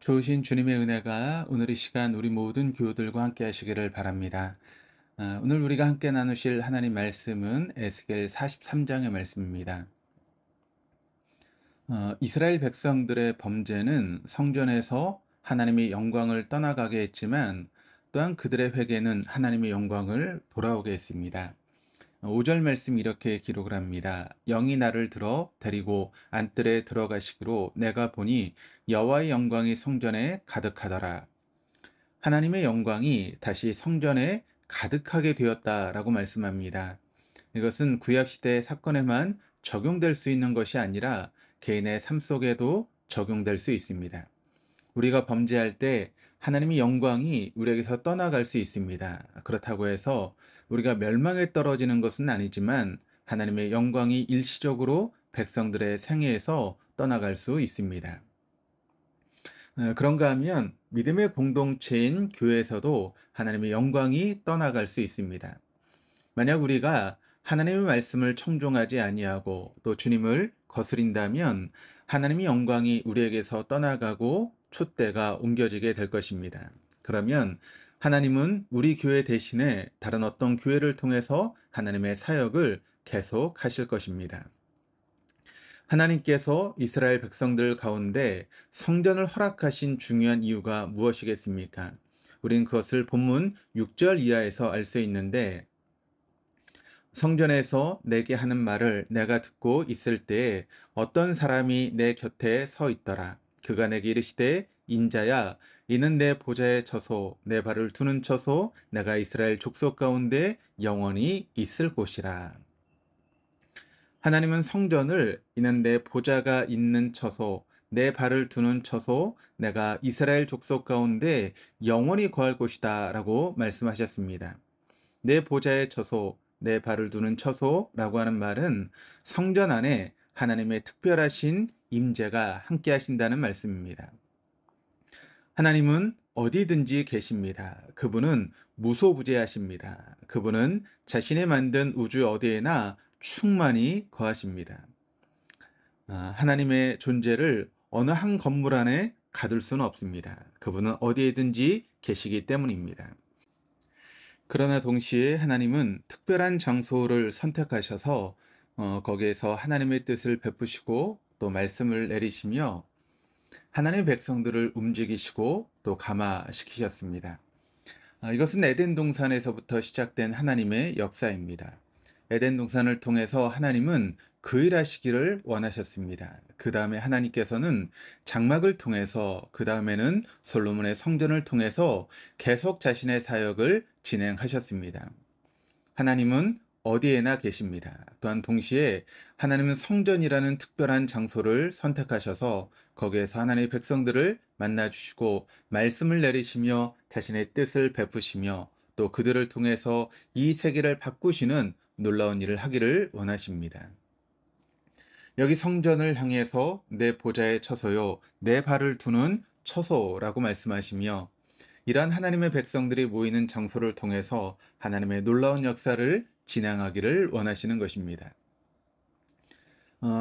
좋으신 주님의 은혜가 오늘 이 시간 우리 모든 교우들과 함께 하시기를 바랍니다. 오늘 우리가 함께 나누실 하나님 말씀은 에스겔 43장의 말씀입니다. 이스라엘 백성들의 범죄는 성전에서 하나님의 영광을 떠나가게 했지만 또한 그들의 회개는 하나님의 영광을 돌아오게 했습니다. 5절 말씀 이렇게 기록을 합니다. 영이 나를 들어 데리고 안뜰에 들어가시기로 내가 보니 여호와의 영광이 성전에 가득하더라. 하나님의 영광이 다시 성전에 가득하게 되었다라고 말씀합니다. 이것은 구약시대 사건에만 적용될 수 있는 것이 아니라 개인의 삶 속에도 적용될 수 있습니다. 우리가 범죄할 때 하나님의 영광이 우리에게서 떠나갈 수 있습니다. 그렇다고 해서 우리가 멸망에 떨어지는 것은 아니지만 하나님의 영광이 일시적으로 백성들의 생애에서 떠나갈 수 있습니다. 그런가 하면 믿음의 공동체인 교회에서도 하나님의 영광이 떠나갈 수 있습니다. 만약 우리가 하나님의 말씀을 청종하지 아니하고 또 주님을 거스린다면 하나님의 영광이 우리에게서 떠나가고 촛대가 옮겨지게 될 것입니다. 그러면 하나님은 우리 교회 대신에 다른 어떤 교회를 통해서 하나님의 사역을 계속 하실 것입니다. 하나님께서 이스라엘 백성들 가운데 성전을 허락하신 중요한 이유가 무엇이겠습니까? 우린 그것을 본문 6절 이하에서 알 수 있는데, 성전에서 내게 하는 말을 내가 듣고 있을 때에 어떤 사람이 내 곁에 서 있더라. 그가 내게 이르시되 인자야, 이는 내 보좌의 처소, 내 발을 두는 처소, 내가 이스라엘 족속 가운데 영원히 있을 곳이라. 하나님은 성전을 이는 내 보좌가 있는 처소, 내 발을 두는 처소, 내가 이스라엘 족속 가운데 영원히 거할 곳이다 라고 말씀하셨습니다. 내 보좌의 처소, 내 발을 두는 처소라고 하는 말은 성전 안에 하나님의 특별하신 임재가 함께 하신다는 말씀입니다. 하나님은 어디든지 계십니다. 그분은 무소부재하십니다. 그분은 자신이 만든 우주 어디에나 충만히 거하십니다. 하나님의 존재를 어느 한 건물 안에 가둘 수는 없습니다. 그분은 어디에든지 계시기 때문입니다. 그러나 동시에 하나님은 특별한 장소를 선택하셔서 거기에서 하나님의 뜻을 베푸시고 또 말씀을 내리시며 하나님의 백성들을 움직이시고 또 감화시키셨습니다. 이것은 에덴 동산에서부터 시작된 하나님의 역사입니다. 에덴 동산을 통해서 하나님은 그 일하시기를 원하셨습니다. 그 다음에 하나님께서는 장막을 통해서, 그 다음에는 솔로몬의 성전을 통해서 계속 자신의 사역을 진행하셨습니다. 하나님은 어디에나 계십니다. 또한 동시에 하나님은 성전이라는 특별한 장소를 선택하셔서 거기에서 하나님의 백성들을 만나주시고 말씀을 내리시며 자신의 뜻을 베푸시며 또 그들을 통해서 이 세계를 바꾸시는 놀라운 일을 하기를 원하십니다. 여기 성전을 향해서 내 보좌의 처소요, 내 발을 두는 처소라고 말씀하시며 이러한 하나님의 백성들이 모이는 장소를 통해서 하나님의 놀라운 역사를 진행하기를 원하시는 것입니다.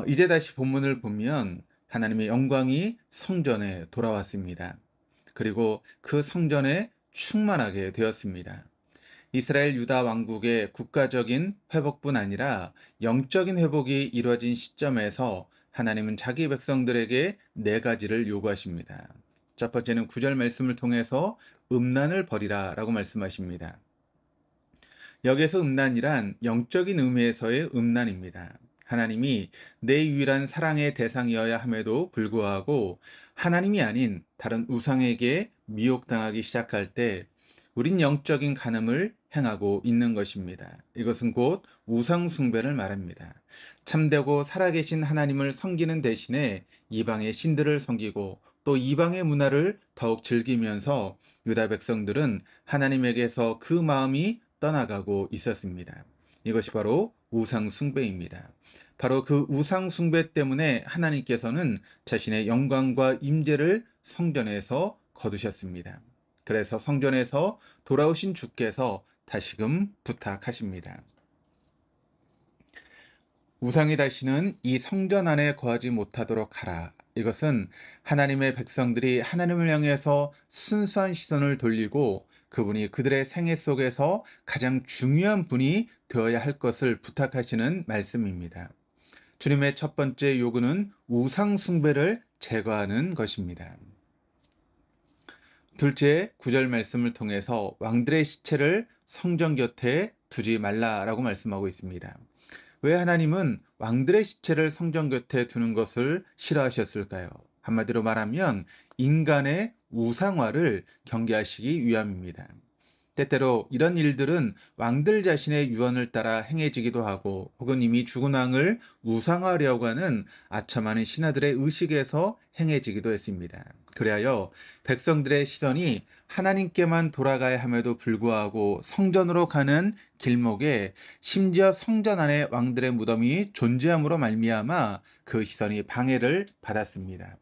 이제 다시 본문을 보면 하나님의 영광이 성전에 돌아왔습니다. 그리고 그 성전에 충만하게 되었습니다. 이스라엘 유다 왕국의 국가적인 회복뿐 아니라 영적인 회복이 이루어진 시점에서 하나님은 자기 백성들에게 네 가지를 요구하십니다. 첫 번째는 9절 말씀을 통해서 음란을 버리라 라고 말씀하십니다. 여기에서 음란이란 영적인 의미에서의 음란입니다. 하나님이 내 유일한 사랑의 대상이어야 함에도 불구하고 하나님이 아닌 다른 우상에게 미혹당하기 시작할 때 우린 영적인 간음을 행하고 있는 것입니다. 이것은 곧 우상 숭배를 말합니다. 참되고 살아계신 하나님을 섬기는 대신에 이방의 신들을 섬기고 또 이방의 문화를 더욱 즐기면서 유다 백성들은 하나님에게서 그 마음이 떠나가고 있었습니다. 이것이 바로 우상 숭배입니다. 바로 그 우상 숭배 때문에 하나님께서는 자신의 영광과 임재를 성전에서 거두셨습니다. 그래서 성전에서 돌아오신 주께서 다시금 부탁하십니다. 우상이 다시는 이 성전 안에 거하지 못하도록 하라. 이것은 하나님의 백성들이 하나님을 향해서 순수한 시선을 돌리고 그분이 그들의 생애 속에서 가장 중요한 분이 되어야 할 것을 부탁하시는 말씀입니다. 주님의 첫 번째 요구는 우상 숭배를 제거하는 것입니다. 둘째, 구절 말씀을 통해서 왕들의 시체를 성전 곁에 두지 말라라고 말씀하고 있습니다. 왜 하나님은 왕들의 시체를 성전 곁에 두는 것을 싫어하셨을까요? 한마디로 말하면 인간의 우상화를 경계하시기 위함입니다. 때때로 이런 일들은 왕들 자신의 유언을 따라 행해지기도 하고 혹은 이미 죽은 왕을 우상화하려고 하는 아첨하는 신하들의 의식에서 행해지기도 했습니다. 그리하여 백성들의 시선이 하나님께만 돌아가야 함에도 불구하고 성전으로 가는 길목에 심지어 성전 안에 왕들의 무덤이 존재함으로 말미암아 그 시선이 방해를 받았습니다.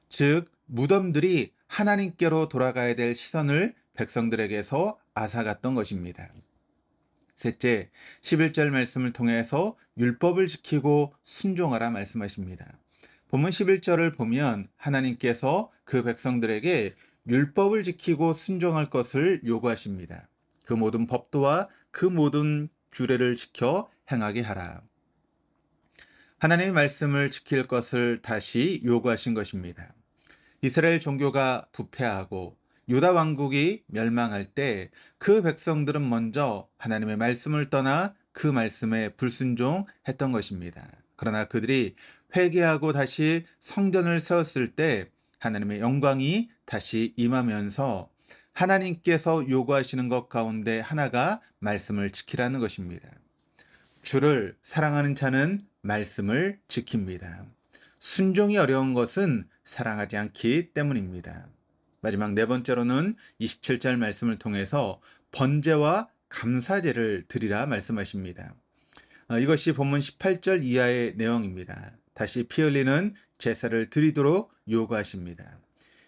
즉 무덤들이 하나님께로 돌아가야 될 시선을 백성들에게서 앗아갔던 것입니다. 셋째, 11절 말씀을 통해서 율법을 지키고 순종하라 말씀하십니다. 본문 11절을 보면 하나님께서 그 백성들에게 율법을 지키고 순종할 것을 요구하십니다. 그 모든 법도와 그 모든 규례를 지켜 행하게 하라. 하나님의 말씀을 지킬 것을 다시 요구하신 것입니다. 이스라엘 종교가 부패하고 유다 왕국이 멸망할 때 그 백성들은 먼저 하나님의 말씀을 떠나 그 말씀에 불순종했던 것입니다. 그러나 그들이 회개하고 다시 성전을 세웠을 때 하나님의 영광이 다시 임하면서 하나님께서 요구하시는 것 가운데 하나가 말씀을 지키라는 것입니다. 주를 사랑하는 자는 말씀을 지킵니다. 순종이 어려운 것은 사랑하지 않기 때문입니다. 마지막 네 번째로는 27절 말씀을 통해서 번제와 감사제를 드리라 말씀하십니다. 이것이 본문 18절 이하의 내용입니다. 다시 피 흘리는 제사를 드리도록 요구하십니다.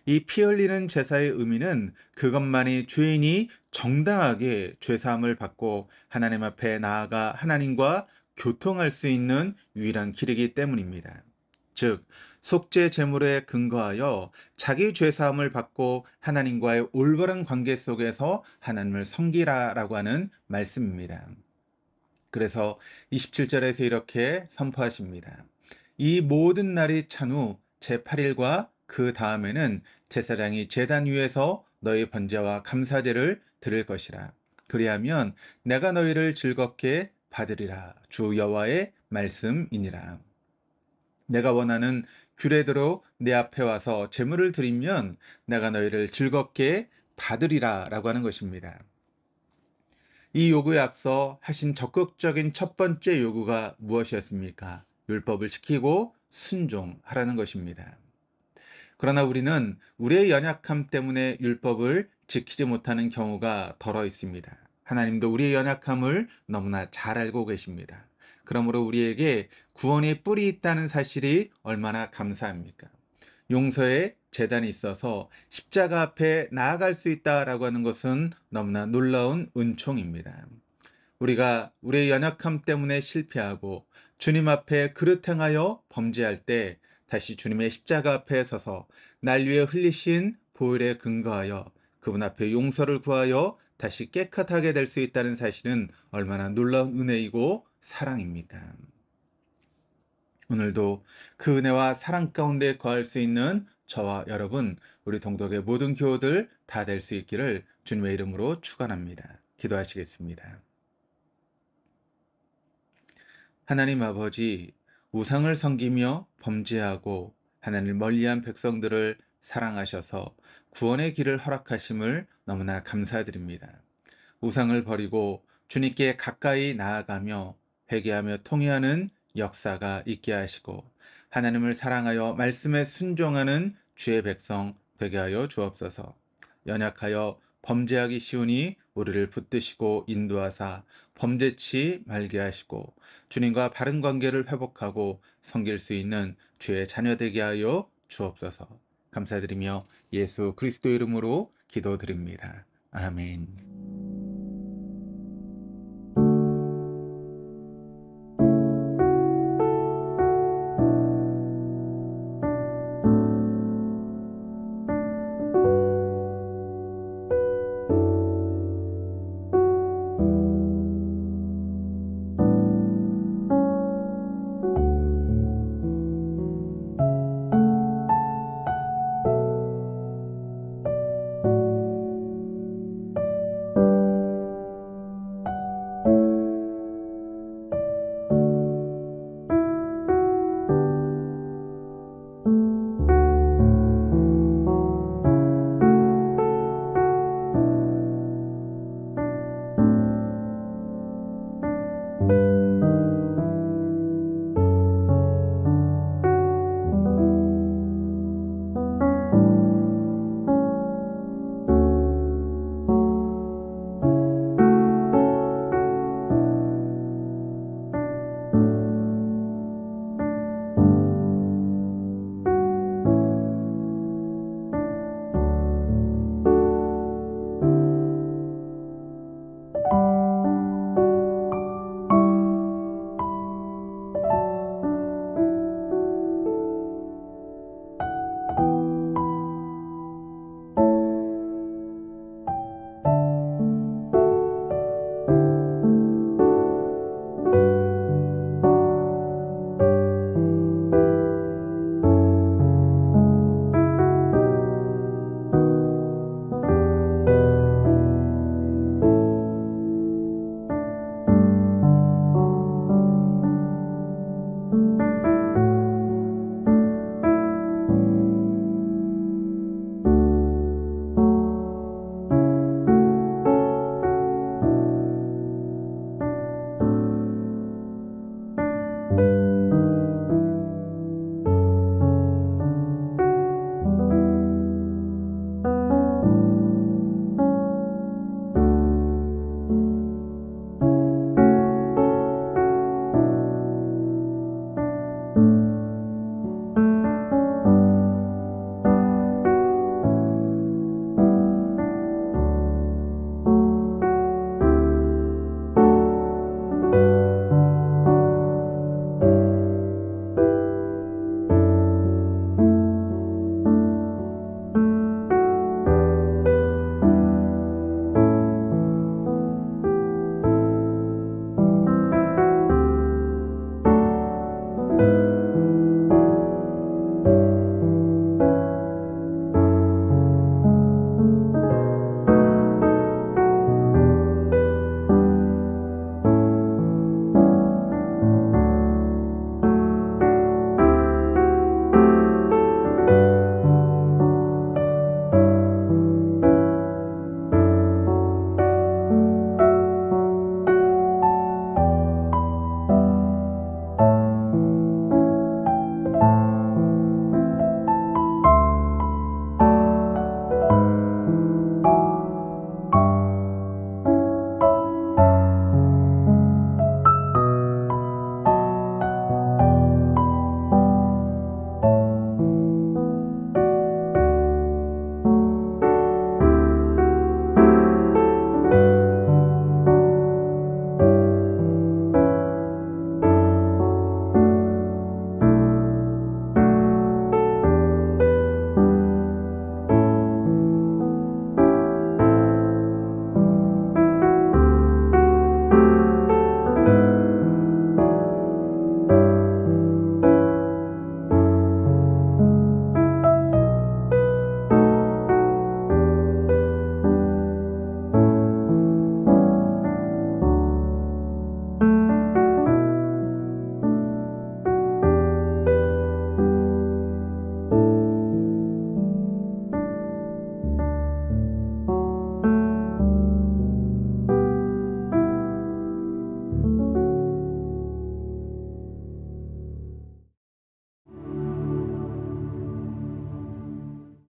이 피 흘리는 제사의 의미는 그것만이 죄인이 정당하게 죄사함을 받고 하나님 앞에 나아가 하나님과 교통할 수 있는 유일한 길이기 때문입니다. 즉 속죄 제물에 근거하여 자기 죄사함을 받고 하나님과의 올바른 관계 속에서 하나님을 섬기라라고 하는 말씀입니다. 그래서 27절에서 이렇게 선포하십니다. 이 모든 날이 찬 후 제8일과 그 다음에는 제사장이 제단 위에서 너희 번제와 감사제를 드릴 것이라. 그리하면 내가 너희를 즐겁게 받으리라. 주 여호와의 말씀이니라. 내가 원하는 규례대로 내 앞에 와서 제물을 드리면 내가 너희를 즐겁게 받으리라 라고 하는 것입니다. 이 요구에 앞서 하신 적극적인 첫 번째 요구가 무엇이었습니까? 율법을 지키고 순종하라는 것입니다. 그러나 우리는 우리의 연약함 때문에 율법을 지키지 못하는 경우가 덜어 있습니다. 하나님도 우리의 연약함을 너무나 잘 알고 계십니다. 그러므로 우리에게 구원의 뿔이 있다는 사실이 얼마나 감사합니까? 용서의 제단이 있어서 십자가 앞에 나아갈 수 있다라고 하는 것은 너무나 놀라운 은총입니다. 우리가 우리의 연약함 때문에 실패하고 주님 앞에 그릇 행하여 범죄할 때 다시 주님의 십자가 앞에 서서 날 위해 흘리신 보혈에 근거하여 그분 앞에 용서를 구하여 다시 깨끗하게 될 수 있다는 사실은 얼마나 놀라운 은혜이고 사랑입니까? 오늘도 그 은혜와 사랑 가운데 거할 수 있는 저와 여러분, 우리 동덕의 모든 교우들 다 될 수 있기를 주님의 이름으로 축원합니다. 기도하시겠습니다. 하나님 아버지, 우상을 섬기며 범죄하고 하나님을 멀리한 백성들을 사랑하셔서 구원의 길을 허락하심을 너무나 감사드립니다. 우상을 버리고 주님께 가까이 나아가며 회개하며 통회하는 역사가 있게 하시고 하나님을 사랑하여 말씀에 순종하는 주의 백성 되게 하여 주옵소서. 연약하여 범죄하기 쉬우니 우리를 붙드시고 인도하사 범죄치 말게 하시고 주님과 바른 관계를 회복하고 섬길 수 있는 주의 자녀 되게 하여 주옵소서. 감사드리며 예수 그리스도 이름으로 기도드립니다. 아멘.